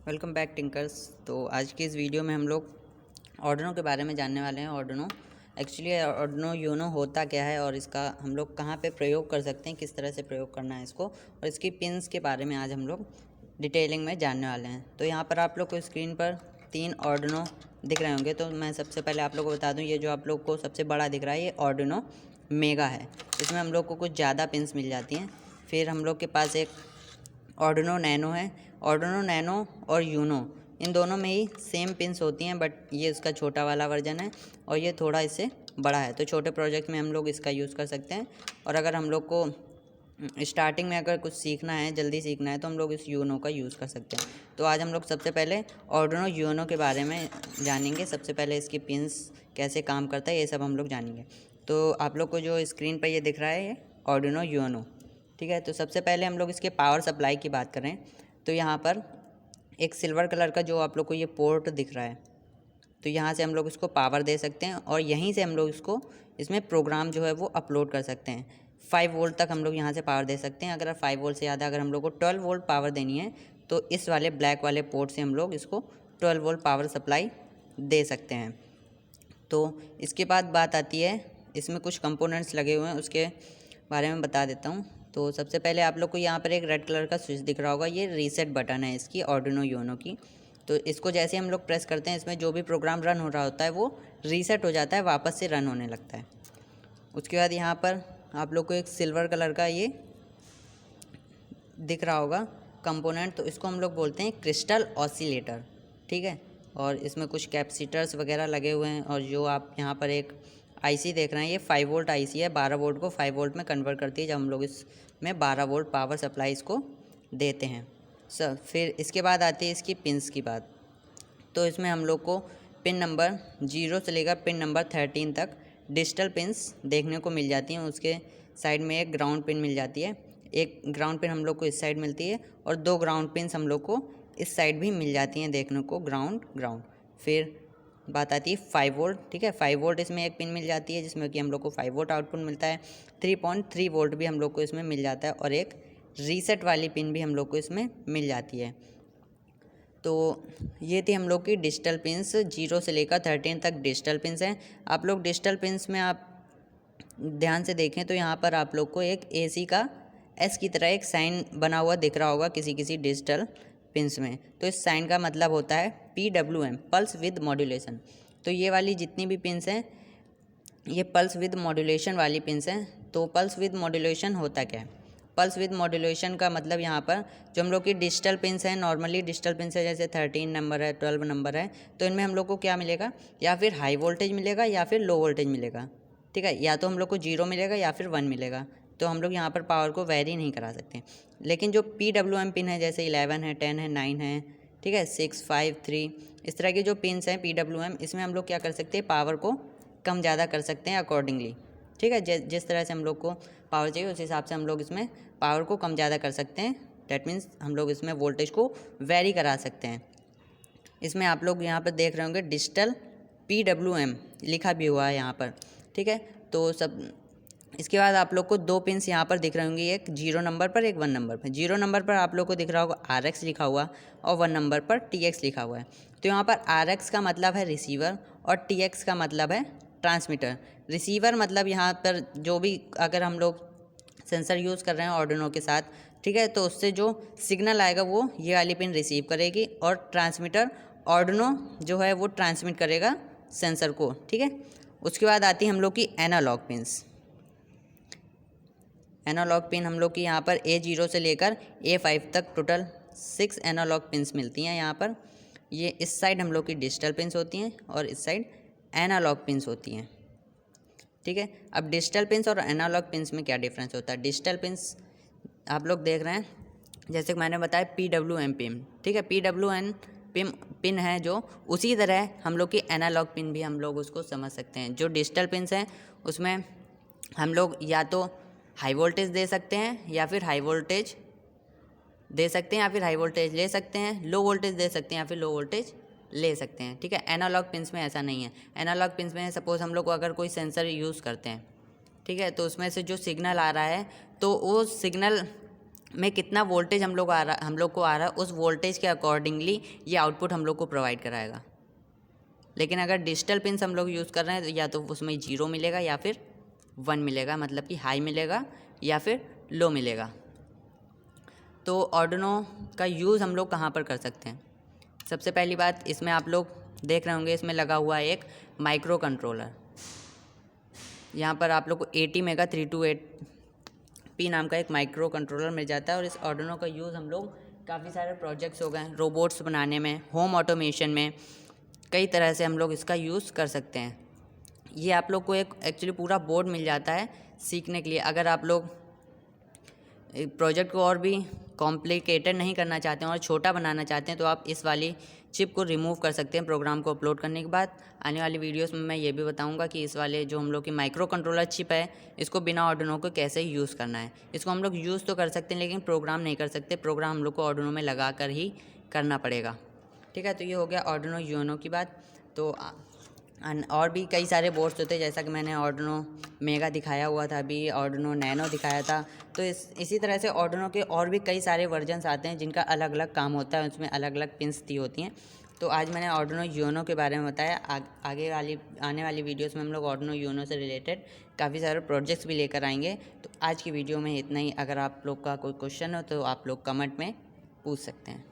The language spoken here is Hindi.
Welcome back tinkers. तो आज की इस वीडियो में हम लोग ऑर्डिनो के बारे में जानने वाले हैं। ऑर्डिनो एक्चुअली ऑर्डिनो यूनो होता क्या है और इसका हम लोग कहाँ पे प्रयोग कर सकते हैं, किस तरह से प्रयोग करना है इसको, और इसकी पिन्स के बारे में आज हम लोग डिटेलिंग में जानने वाले हैं। तो यहाँ पर आप लोग को स्क्रीन पर 3 ऑर्डिनो दिख रहे होंगे। तो मैं सबसे पहले आप लोग को बता दूँ, ये जो आप लोग को सबसे बड़ा दिख रहा है ये ऑर्डिनो मेगा है। इसमें हम लोग को कुछ ज़्यादा पिन्स मिल जाती हैं। फिर हम लोग के पास एक ऑर्डिनो नैनो है। ऑर्डिनो नैनो और यूनो इन दोनों में ही सेम पिन्स होती हैं, बट ये उसका छोटा वाला वर्जन है और ये थोड़ा इससे बड़ा है। तो छोटे प्रोजेक्ट में हम लोग इसका यूज़ कर सकते हैं, और अगर हम लोग को स्टार्टिंग में अगर कुछ सीखना है, जल्दी सीखना है, तो हम लोग इस यूनो का यूज़ कर सकते हैं। तो आज हम लोग सबसे पहले ऑर्डिनो यूनो के बारे में जानेंगे। सबसे पहले इसकी पिन्स कैसे काम करता है ये सब हम लोग जानेंगे। तो आप लोग को जो स्क्रीन पर ये दिख रहा है ये ऑर्डिनो यूनो, ठीक है। तो सबसे पहले हम लोग इसके पावर सप्लाई की बात करें तो यहाँ पर एक सिल्वर कलर का जो आप लोग को ये पोर्ट दिख रहा है, तो यहाँ से हम लोग इसको पावर दे सकते हैं और यहीं से हम लोग इसको इसमें प्रोग्राम जो है वो अपलोड कर सकते हैं। 5 वोल्ट तक हम लोग यहाँ से पावर दे सकते हैं। अगर 5 वोल्ट से ज़्यादा अगर हम लोग को 12 वोल्ट पावर देनी है तो इस वाले ब्लैक वाले पोर्ट से हम लोग इसको 12 वोल्ट पावर सप्लाई दे सकते हैं। तो इसके बाद बात आती है, इसमें कुछ कंपोनेंट्स लगे हुए हैं उसके बारे में बता देता हूँ। तो सबसे पहले आप लोग को यहाँ पर एक रेड कलर का स्विच दिख रहा होगा, ये रीसेट बटन है इसकी ऑर्डिनो यूनो की। तो इसको जैसे हम लोग प्रेस करते हैं, इसमें जो भी प्रोग्राम रन हो रहा होता है वो रीसेट हो जाता है, वापस से रन होने लगता है। उसके बाद यहाँ पर आप लोग को एक सिल्वर कलर का ये दिख रहा होगा कंपोनेंट, तो इसको हम लोग बोलते हैं क्रिस्टल ऑसिलेटर, ठीक है। और इसमें कुछ कैपेसिटर्स वगैरह लगे हुए हैं, और जो आप यहाँ पर एक आईसी देख रहे हैं ये 5 वोल्ट आईसी है। 12 वोल्ट को 5 वोल्ट में कन्वर्ट करती है जब हम लोग इसमें 12 वोल्ट पावर सप्लाई इसको देते हैं। फिर इसके बाद आती है इसकी पिन्स की बात। तो इसमें हम लोग को पिन नंबर 0 से लेकर पिन नंबर 13 तक डिजिटल पिन्स देखने को मिल जाती हैं। उसके साइड में एक ग्राउंड पिन मिल जाती है, एक ग्राउंड पिन हम लोग को इस साइड मिलती है और 2 ग्राउंड पिन्स हम लोग को इस साइड भी मिल जाती हैं देखने को, ग्राउंड। फिर बात आती है 5 वोल्ट, ठीक है। 5 वोल्ट इसमें एक पिन मिल जाती है जिसमें कि हम लोग को 5 वोल्ट आउटपुट मिलता है। 3.3 वोल्ट भी हम लोग को इसमें मिल जाता है और एक रीसेट वाली पिन भी हम लोग को इसमें मिल जाती है। तो ये थी हम लोग की डिजिटल पिन्स, 0 से लेकर 13 तक डिजिटल पिन्स हैं। आप लोग डिजिटल पिन्स में आप ध्यान से देखें तो यहाँ पर आप लोग को एक एसी का एस की तरह एक साइन बना हुआ दिख रहा होगा किसी किसी डिजिटल पिन्स में। तो इस साइन का मतलब होता है PWM, पल्स विद मॉड्यूलेशन। तो ये वाली जितनी भी पिन्स हैं ये पल्स विद मॉड्यूलेशन वाली पिन्स हैं। तो पल्स विद मॉड्यूलेशन होता क्या है? पल्स विद मॉड्यूलेशन का मतलब यहाँ पर जो हम लोग की डिजिटल पिन्स हैं, नॉर्मली डिजिटल पिन्स है जैसे 13 नंबर है, 12 नंबर है, तो इनमें हम लोग को क्या मिलेगा, या फिर हाई वोल्टेज मिलेगा या फिर लो वोल्टेज मिलेगा, ठीक है। या तो हम लोग को 0 मिलेगा या फिर 1 मिलेगा। तो हम लोग यहाँ पर पावर को वेरी नहीं करा सकते। लेकिन जो PWM पिन है जैसे 11 है, 10 है, 9 है, ठीक है, 6, 5, 3, इस तरह की जो पिन्स हैं PWM, इसमें हम लोग क्या कर सकते हैं, पावर को कम ज़्यादा कर सकते हैं अकॉर्डिंगली, ठीक है। जिस तरह से हम लोग को पावर चाहिए उस हिसाब से हम लोग इसमें पावर को कम ज़्यादा कर सकते हैं। डैट मीन्स हम लोग इसमें वोल्टेज को वेरी करा सकते हैं। इसमें आप लोग यहाँ पर देख रहे होंगे डिजिटल PWM लिखा भी हुआ है यहाँ पर, ठीक है। तो सब इसके बाद आप लोग को 2 पिन्स यहाँ पर दिख रहे होंगे, एक 0 नंबर पर, एक 1 नंबर पर। 0 नंबर पर आप लोग को दिख रहा होगा RX लिखा हुआ और 1 नंबर पर TX लिखा हुआ है। तो यहाँ पर RX का मतलब है रिसीवर और TX का मतलब है ट्रांसमीटर। रिसीवर मतलब यहाँ पर जो भी अगर हम लोग सेंसर यूज़ कर रहे हैं ऑर्डिनो के साथ, ठीक है, तो उससे जो सिग्नल आएगा वो ये वाली पिन रिसीव करेगी और ट्रांसमीटर ऑर्डिनो जो है वो ट्रांसमिट करेगा सेंसर को, ठीक है। उसके बाद आती है हम लोग की एनालॉग पिन्स। एनालॉग पिन हम लोग की यहाँ पर A0 से लेकर A5 तक टोटल 6 एनालॉग पिन्स मिलती हैं यहाँ पर। ये इस साइड हम लोग की डिजिटल पिन्स होती हैं और इस साइड एनालॉग पिन्स होती हैं, ठीक है। अब डिजिटल पिन्स और एनालॉग पिन्स में क्या डिफरेंस होता है? डिजिटल पिन्स आप लोग देख रहे हैं जैसे कि मैंने बताया PWM पिन, ठीक है। PWM पिन है जो, उसी तरह हम लोग की एनालॉग पिन भी हम लोग उसको समझ सकते हैं। जो डिजिटल पिन्स हैं उसमें हम लोग या तो हाई वोल्टेज दे सकते हैं या फिर हाई वोल्टेज दे सकते हैं या फिर हाई वोल्टेज ले सकते हैं, लो वोल्टेज दे सकते हैं या फिर लो वोल्टेज ले सकते हैं, ठीक है। एनालॉग पिन्स में ऐसा नहीं है। एनालॉग पिन्स में सपोज़ हम लोग अगर कोई सेंसर यूज़ करते हैं, ठीक है, तो उसमें से जो सिग्नल आ रहा है तो वो सिग्नल में कितना वोल्टेज हम लोग को आ रहा है, उस वोल्टेज के अकॉर्डिंगली ये आउटपुट हम लोग को प्रोवाइड कराएगा। लेकिन अगर डिजिटल पिन्स हम लोग यूज़ कर रहे हैं तो या तो उसमें 0 मिलेगा या फिर 1 मिलेगा, मतलब कि हाई मिलेगा या फिर लो मिलेगा। तो आर्डिनो का यूज़ हम लोग कहाँ पर कर सकते हैं? सबसे पहली बात, इसमें आप लोग देख रहे होंगे इसमें लगा हुआ है एक माइक्रो कंट्रोलर। यहाँ पर आप लोग को 80 मेगा 328P नाम का एक माइक्रो कंट्रोलर मिल जाता है। और इस आर्डिनो का यूज़ हम लोग काफ़ी सारे प्रोजेक्ट्स हो गए, रोबोट्स बनाने में, होम ऑटोमेशन में, कई तरह से हम लोग इसका यूज़ कर सकते हैं। ये आप लोग को एक एक्चुअली पूरा बोर्ड मिल जाता है सीखने के लिए। अगर आप लोग प्रोजेक्ट को और भी कॉम्प्लिकेटेड नहीं करना चाहते हैं और छोटा बनाना चाहते हैं तो आप इस वाली चिप को रिमूव कर सकते हैं प्रोग्राम को अपलोड करने के बाद। आने वाली वीडियोस में मैं ये भी बताऊंगा कि इस वाले जो हम लोग की माइक्रो कंट्रोलर चिप है इसको बिना आर्डिनो को कैसे यूज़ करना है। इसको हम लोग यूज़ तो कर सकते हैं लेकिन प्रोग्राम नहीं कर सकते, प्रोग्राम हम लोग को आर्डिनो में लगा कर ही करना पड़ेगा। ठीक है, तो ये हो गया आर्डिनो यूनो की बात। तो और भी कई सारे बोर्ड्स होते हैं, जैसा कि मैंने आर्डिनो मेगा दिखाया हुआ था, अभी आर्डिनो नैनो दिखाया था। तो इसी तरह से आर्डिनो के और भी कई सारे वर्जन्स आते हैं जिनका अलग अलग काम होता है, उसमें अलग अलग पिन्स दी होती हैं। तो आज मैंने आर्डिनो यूनो के बारे में बताया। आने वाली वीडियोस में हम लोग आर्डिनो यूनो से रिलेटेड काफ़ी सारे प्रोजेक्ट्स भी लेकर आएंगे। तो आज की वीडियो में इतना ही। अगर आप लोग का कोई क्वेश्चन हो तो आप लोग कमेंट में पूछ सकते हैं।